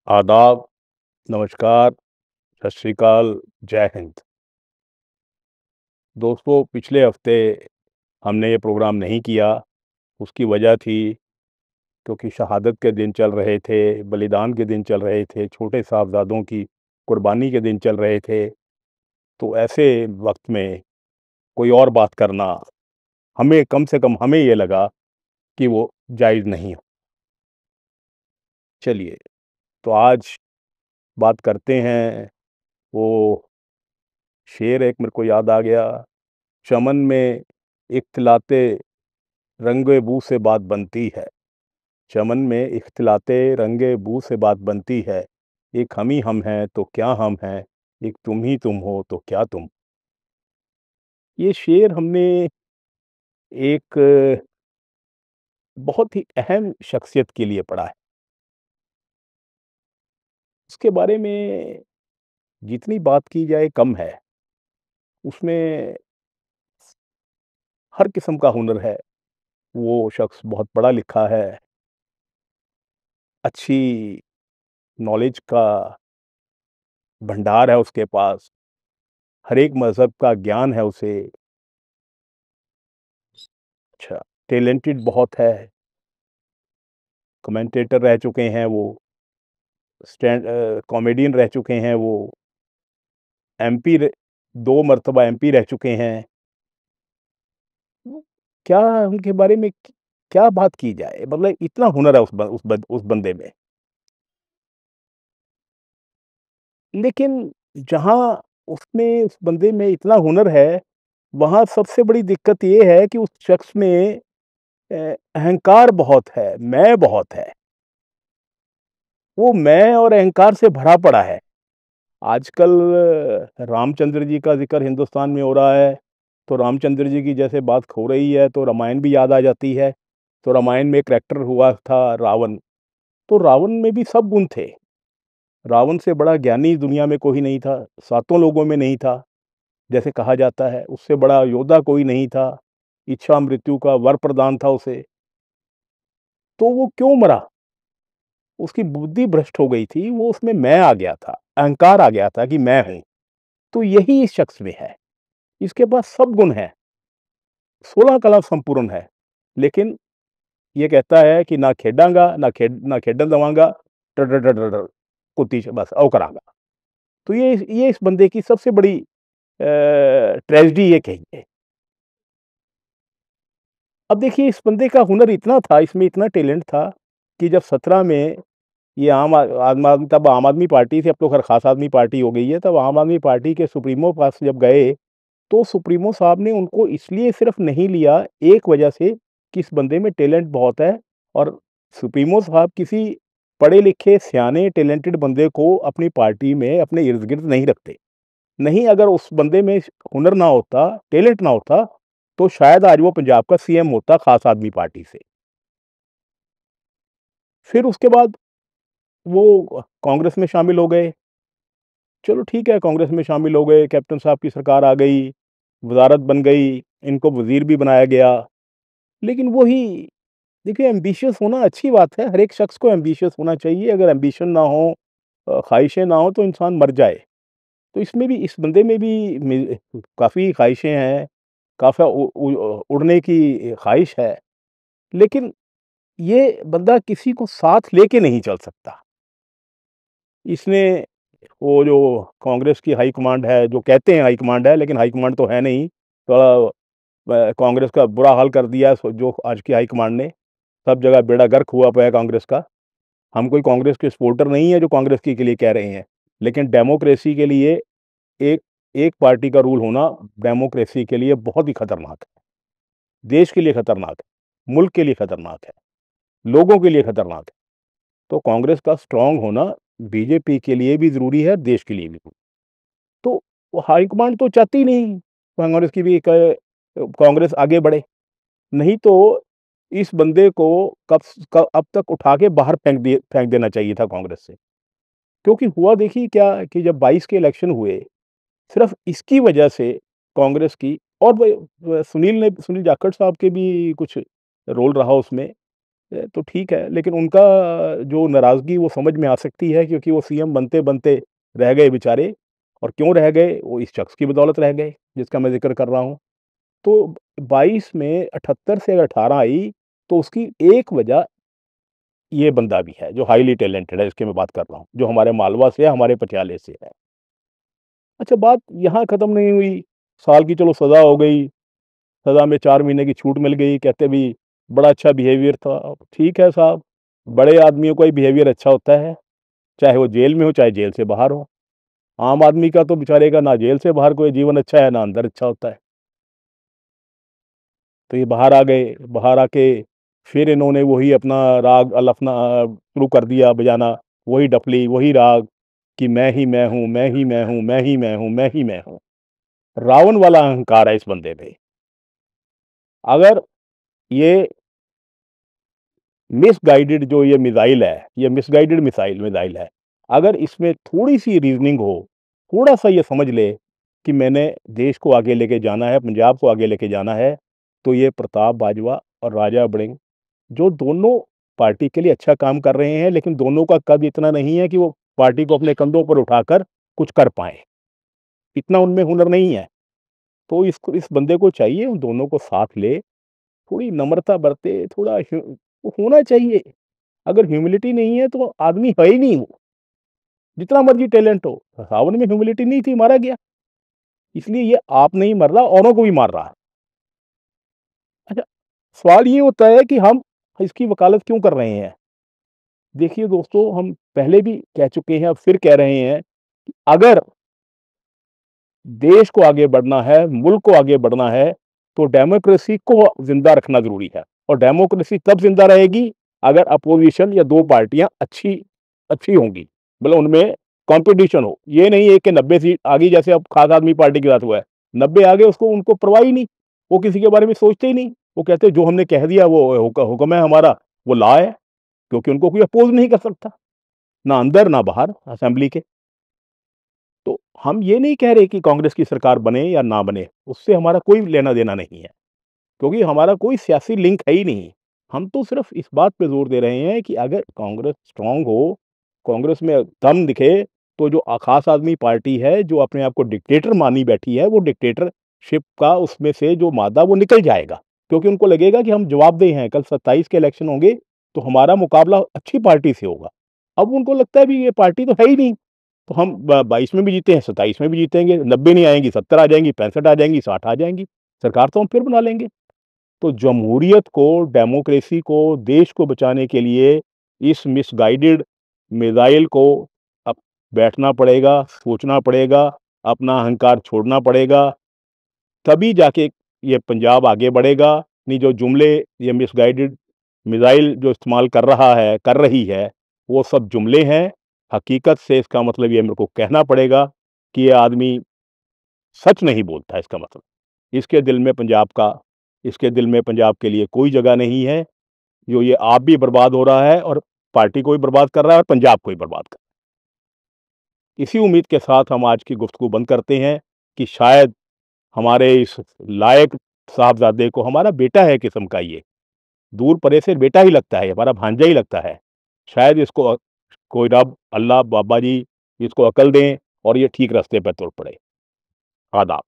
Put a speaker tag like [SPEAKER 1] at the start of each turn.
[SPEAKER 1] आदाब, नमस्कार, सत श्री अकाल, जय हिंद। दोस्तों, पिछले हफ्ते हमने ये प्रोग्राम नहीं किया, उसकी वजह थी क्योंकि शहादत के दिन चल रहे थे, बलिदान के दिन चल रहे थे, छोटे साहबज़ादों की कुर्बानी के दिन चल रहे थे। तो ऐसे वक़्त में कोई और बात करना, हमें कम से कम हमें ये लगा कि वो जायज़ नहीं हो। चलिए, तो आज बात करते हैं, वो शेर एक मेरे को याद आ गया, चमन में इख्तिलाते रंगे बू से बात बनती है। चमन में इख्तिलाते रंगे बू से बात बनती है। एक हम ही हम हैं तो क्या हम हैं, एक तुम ही तुम हो तो क्या तुम। ये शेर हमने एक बहुत ही अहम शख्सियत के लिए पढ़ा है। उसके बारे में जितनी बात की जाए कम है। उसमें हर किस्म का हुनर है। वो शख्स बहुत पढ़ा लिखा है, अच्छी नॉलेज का भंडार है उसके पास, हर एक मज़हब का ज्ञान है उसे। अच्छा, टैलेंटेड बहुत है, कमेंटेटर रह चुके हैं वो, कॉमेडियन रह चुके हैं वो, एमपी र 2 मर्तबा एमपी रह चुके हैं। वो क्या उनके बारे में क्या बात की जाए? मतलब इतना हुनर है उस बंदे में। लेकिन जहाँ उसमें उस बंदे में इतना हुनर है, वहाँ सबसे बड़ी दिक्कत ये है कि उस शख्स में अहंकार बहुत है, मैं बहुत है। वो मैं और अहंकार से भरा पड़ा है। आजकल रामचंद्र जी का ज़िक्र हिंदुस्तान में हो रहा है, तो रामचंद्र जी की जैसे बात हो रही है, तो रामायण भी याद आ जाती है। तो रामायण में एक कैरेक्टर हुआ था रावण, तो रावण में भी सब गुण थे। रावण से बड़ा ज्ञानी दुनिया में कोई नहीं था, सातों लोगों में नहीं था, जैसे कहा जाता है। उससे बड़ा योद्धा कोई नहीं था, इच्छा मृत्यु का वर प्रदान था उसे। तो वो क्यों मरा? उसकी बुद्धि भ्रष्ट हो गई थी, वो उसमें मैं आ गया था, अहंकार आ गया था कि मैं हूँ। तो यही इस शख्स में है। इसके पास सब गुण हैं, 16 कला संपूर्ण है, लेकिन ये कहता है कि ना खेडांगा, ना खेडन दवांगा, डर डर डर डर डर, कुत्ती बस औ करांगा। तो ये इस बंदे की सबसे बड़ी ट्रेजेडी ये कहिए। अब देखिए, इस बंदे का हुनर इतना था, इसमें इतना टैलेंट था कि जब 17 में ये तब आम आदमी पार्टी थी, अब तो खैर ख़ास आदमी पार्टी हो गई है। तब आम आदमी पार्टी के सुप्रीमो पास जब गए, तो सुप्रीमो साहब ने उनको इसलिए सिर्फ़ नहीं लिया, एक वजह से कि इस बंदे में टैलेंट बहुत है। और सुप्रीमो साहब किसी पढ़े-लिखे, सयाने, टैलेंटेड बंदे को अपनी पार्टी में अपने इर्द-गिर्द नहीं रखते। नहीं, अगर उस बंदे में हुनर ना होता, टैलेंट ना होता, तो शायद आज वो पंजाब का सीएम होता ख़ास आदमी पार्टी से। फिर उसके बाद वो कांग्रेस में शामिल हो गए। चलो ठीक है, कांग्रेस में शामिल हो गए, कैप्टन साहब की सरकार आ गई, वज़ारत बन गई, इनको वज़ीर भी बनाया गया। लेकिन वही देखिए, एम्बिशियस होना अच्छी बात है, हर एक शख्स को एम्बिशियस होना चाहिए। अगर एम्बिशन ना हो, ख़्वाहिशें ना हो, तो इंसान मर जाए। तो इसमें भी, इस बंदे में भी काफ़ी ख़्वाहिशें हैं, काफ़ी उड़ने की ख़्वाहिश है, लेकिन ये बंदा किसी को साथ लेके नहीं चल सकता। इसने वो जो कांग्रेस की हाई कमांड है, जो कहते हैं हाई कमांड है, लेकिन हाई कमांड तो है नहीं, थोड़ा कांग्रेस का बुरा हाल कर दिया है जो आज की हाई कमांड ने। सब जगह बेड़ा गर्क हुआ पड़ा है कांग्रेस का। हम कोई कांग्रेस के सपोर्टर नहीं है जो कांग्रेस के लिए कह रहे हैं, लेकिन डेमोक्रेसी के लिए एक एक पार्टी का रूल होना डेमोक्रेसी के लिए बहुत ही खतरनाक है। देश के लिए खतरनाक है, मुल्क के लिए खतरनाक है, लोगों के लिए खतरनाक है। तो कांग्रेस का स्ट्रॉन्ग होना बीजेपी के लिए भी ज़रूरी है, देश के लिए भी। तो वो हाईकमांड तो चाहती नहीं कांग्रेस की भी कांग्रेस आगे बढ़े। नहीं तो इस बंदे को अब तक उठा के बाहर फेंक देना चाहिए था कांग्रेस से। क्योंकि हुआ देखिए क्या कि जब 22 के इलेक्शन हुए, सिर्फ़ इसकी वजह से कांग्रेस की और सुनील जाखड़ साहब के भी कुछ रोल रहा उसमें। तो ठीक है, लेकिन उनका जो नाराज़गी वो समझ में आ सकती है, क्योंकि वो सीएम बनते-बनते रह गए बेचारे। और क्यों रह गए? वो इस शख्स की बदौलत रह गए, जिसका मैं ज़िक्र कर रहा हूँ। तो 22 में 78 से अगर 18 आई, तो उसकी एक वजह ये बंदा भी है, जो हाइली टैलेंटेड है, जिसकी मैं बात कर रहा हूँ, जो हमारे मालवा से है, हमारे पटियाले से है। अच्छा, बात यहाँ खत्म नहीं हुई, साल की चलो सज़ा हो गई, सज़ा में 4 महीने की छूट मिल गई, कहते भी बड़ा अच्छा बिहेवियर था। ठीक है साहब, बड़े आदमियों का ही बिहेवियर अच्छा होता है, चाहे वो जेल में हो, चाहे जेल से बाहर हो। आम आदमी का तो बेचारे का ना जेल से बाहर कोई जीवन अच्छा है, ना अंदर अच्छा होता है। तो ये बाहर आ गए, बाहर आके फिर इन्होंने वही अपना राग अलफना शुरू कर दिया बजाना, वही डफली, वही राग कि मैं ही मैं हूँ, मैं ही मैं हूँ, मैं ही मैं हूँ, मैं ही मैं हूँ। रावण वाला अहंकार है इस बंदे में। अगर ये मिसगाइडेड जो ये मिसाइल है, ये मिसगाइडेड मिसाइल है। अगर इसमें थोड़ी-सी रीज़निंग हो, थोड़ा-सा ये समझ ले कि मैंने देश को आगे लेके जाना है, पंजाब को आगे लेके जाना है, तो ये प्रताप बाजवा और राजा वड़िंग, जो दोनों पार्टी के लिए अच्छा काम कर रहे हैं, लेकिन दोनों का कद इतना नहीं है कि वो पार्टी को अपने कंधों पर उठाकर कुछ कर पाएँ। इतना उनमें हुनर नहीं है। तो इसको इस बंदे को चाहिए उन दोनों को साथ ले, थोड़ी नम्रता बरते, थोड़ा होना चाहिए। अगर ह्यूमिलिटी नहीं है तो आदमी है ही नहीं वो, जितना मर्ज़ी टैलेंट हो। सावन में ह्यूमिलिटी नहीं थी, मारा गया। इसलिए ये आप नहीं मर रहा, औरों को भी मार रहा है। अच्छा, सवाल ये होता है कि हम इसकी वकालत क्यों कर रहे हैं? देखिए दोस्तों, हम पहले भी कह चुके हैं, अब फिर कह रहे हैं, कि अगर देश को आगे बढ़ना है, मुल्क को आगे बढ़ना है, तो डेमोक्रेसी को ज़िंदा रखना ज़रूरी है। और डेमोक्रेसी तब ज़िंदा रहेगी, अगर अपोज़िशन या 2 पार्टियाँ अच्छी अच्छी होंगी। मतलब उनमें कॉम्पिटिशन हो। ये नहीं है कि 90 सीट आ गई, जैसे अब खास आदमी पार्टी के साथ हुआ है। 90 आ गए, उसको उनको परवाह ही नहीं। वो किसी के बारे में सोचते ही नहीं। वो कहते हैं जो हमने कह दिया वो हुक्म है हमारा, वो लॉ है, क्योंकि उनको कोई अपोज़ नहीं कर सकता। ना अंदर ना बाहर असेंबली के। तो हम ये नहीं कह रहे कि कांग्रेस की सरकार बने या ना बने, उससे हमारा कोई लेना-देना नहीं है, क्योंकि हमारा कोई सियासी लिंक है ही नहीं। हम तो सिर्फ़ इस बात पे ज़ोर दे रहे हैं कि अगर कांग्रेस स्ट्रॉन्ग हो, कांग्रेस में दम दिखे, तो जो ख़ास आदमी पार्टी है, जो अपने आप को डिक्टेटर मानी बैठी है, वो डिक्टेटरशिप का उसमें से जो मादा वो निकल जाएगा। क्योंकि उनको लगेगा कि हम जवाबदेह हैं, कल 27 के इलेक्शन होंगे, तो हमारा मुकाबला अच्छी पार्टी से होगा। अब उनको लगता है भी ये पार्टी तो है ही नहीं। तो हम 22 में भी जीते हैं, 27 में भी जीतेंगे, 90 नहीं आएँगी, 70 आ जाएँगी, 65 आ जाएँगी, 60 आ जाएँगी, सरकार तो हम फिर बना लेंगे। तो जमहूरियत को, डेमोक्रेसी को, देश को बचाने के लिए इस मिसगाइडेड मिसाइल को अब बैठना पड़ेगा, सोचना पड़ेगा, अपना अहंकार छोड़ना पड़ेगा, तभी जाके ये पंजाब आगे बढ़ेगा। नहीं जो जुमले ये मिसगाइडेड मिसाइल जो इस्तेमाल कर रहा है, कर रही है, वो सब जुमले हैं। हकीकत से इसका मतलब ये मेरे को कहना पड़ेगा कि ये आदमी सच नहीं बोलता है, इसका मतलब। इसके दिल में पंजाब का इसके दिल में पंजाब के लिए कोई जगह नहीं है। जो ये आप भी बर्बाद हो रहा है और पार्टी को भी बर्बाद कर रहा है और पंजाब को भी बर्बाद कर। इसी उम्मीद के साथ हम आज की गुफ्तगू बंद करते हैं कि शायद हमारे इस लायक साहबज़ादे को, हमारा बेटा है किस्म का ये, दूर परे से बेटा ही लगता है, हमारा भांजा ही लगता है। शायद इसको कोई रब, अल्लाह, बाबा जी इसको अकल दें और ये ठीक रास्ते पर तुर पड़े। आदाब।